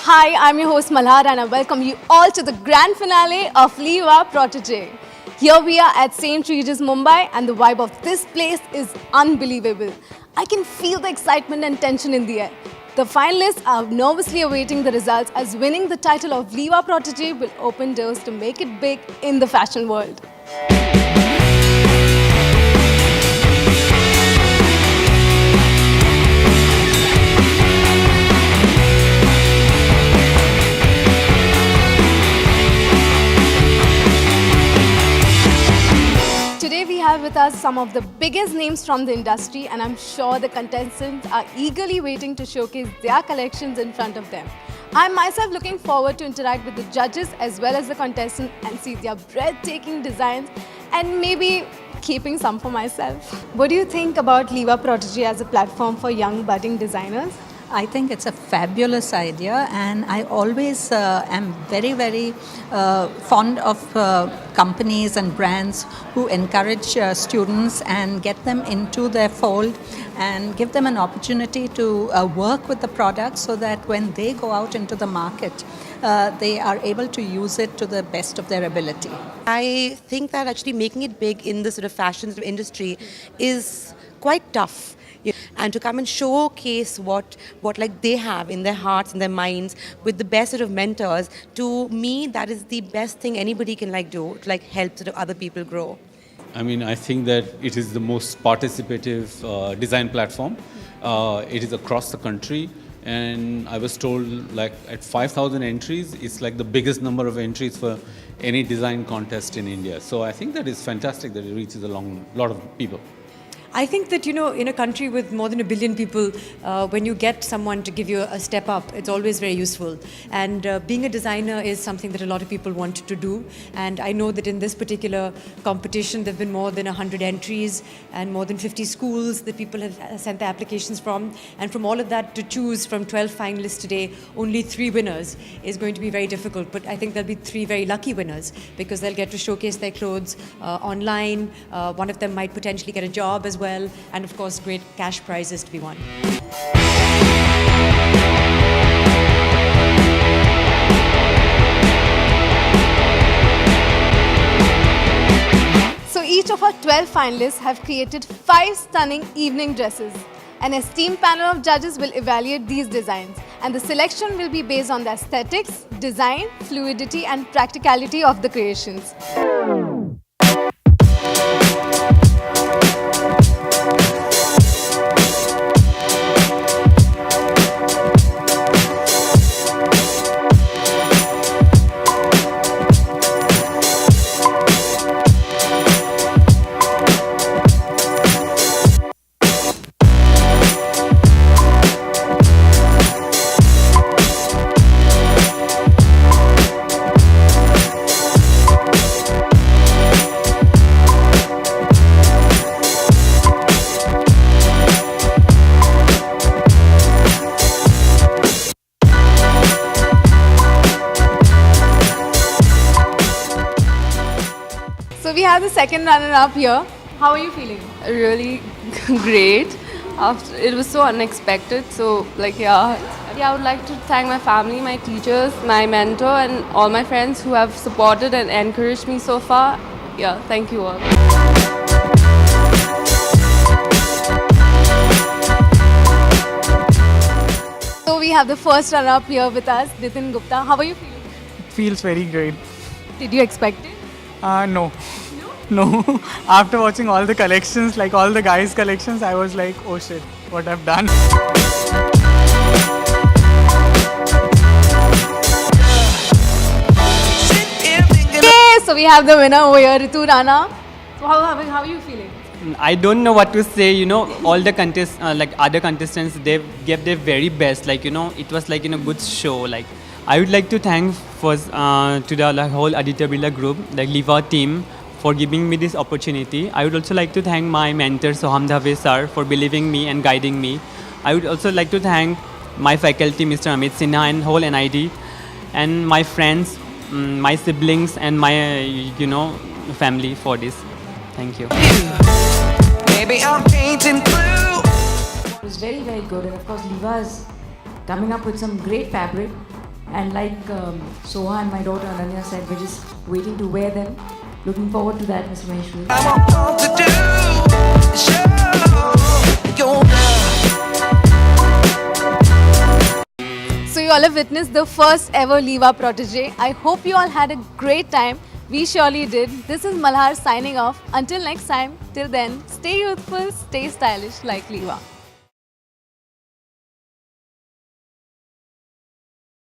Hi, I'm your host Malhar and I welcome you all to the grand finale of Liva Protege. Here we are at St. Regis, Mumbai, and the vibe of this place is unbelievable. I can feel the excitement and tension in the air. The finalists are nervously awaiting the results as winning the title of Liva Protege will open doors to make it big in the fashion world. Today we have with us some of the biggest names from the industry, and I'm sure the contestants are eagerly waiting to showcase their collections in front of them. I'm myself looking forward to interact with the judges as well as the contestants and see their breathtaking designs and maybe keeping some for myself. What do you think about Liva Protege as a platform for young budding designers? I think it's a fabulous idea, and I always am very fond of companies and brands who encourage students and get them into their fold and give them an opportunity to work with the product so that when they go out into the market, they are able to use it to the best of their ability. I think that actually making it big in the sort of fashion industry is quite tough. And to come and showcase what like they have in their hearts and their minds with the best sort of mentors, to me that is the best thing anybody can do to help sort of other people grow. I mean, I think that it is the most participative design platform. It is across the country, and I was told at 5,000 entries, it's the biggest number of entries for any design contest in India. So I think that is fantastic that it reaches a lot of people. I think that, in a country with more than 1 billion people, when you get someone to give you a step up, it's always very useful. And being a designer is something that a lot of people want to do. And I know that in this particular competition, there have been more than 100 entries and more than 50 schools that people have sent their applications from. And from all of that, to choose from 12 finalists today, only 3 winners is going to be very difficult. But I think there'll be 3 very lucky winners because they'll get to showcase their clothes online. One of them might potentially get a job as well. And of course, great cash prizes to be won. So each of our 12 finalists have created 5 stunning evening dresses. An esteemed panel of judges will evaluate these designs, and the selection will be based on the aesthetics, design, fluidity and practicality of the creations. So we have the second runner-up here. How are you feeling? Really great. It was so unexpected. So I would like to thank my family, my teachers, my mentor, and all my friends who have supported and encouraged me so far. Yeah, thank you all. So we have the first runner-up here with us, Nitin Gupta. How are you feeling? It feels very great. Did you expect it? No. No. After watching all the collections, all the guys' collections, I was like, oh shit, what I've done. Okay, so we have the winner over here, Ritu Rana. So how are you feeling? I don't know what to say. All the other contestants, they gave their very best. It was good show. I would like to thank first to the whole Aditya Birla group, Liva team, for giving me this opportunity. I would also like to thank my mentor Soham Dhave sir for believing me and guiding me. I would also like to thank my faculty, Mr. Amit Sinha and whole NID, and my friends, my siblings, and my family for this. Thank you. Maybe I'm painting blue. It was very good, and of course Liva is coming up with some great fabric. And like Soha and my daughter Ananya said, we're just waiting to wear them. Looking forward to that, Mr. Maheshwari. I want to do show your love. So you all have witnessed the first ever Liva protege. I hope you all had a great time. We surely did. This is Malhar signing off. Until next time, till then, stay youthful, stay stylish like Liva.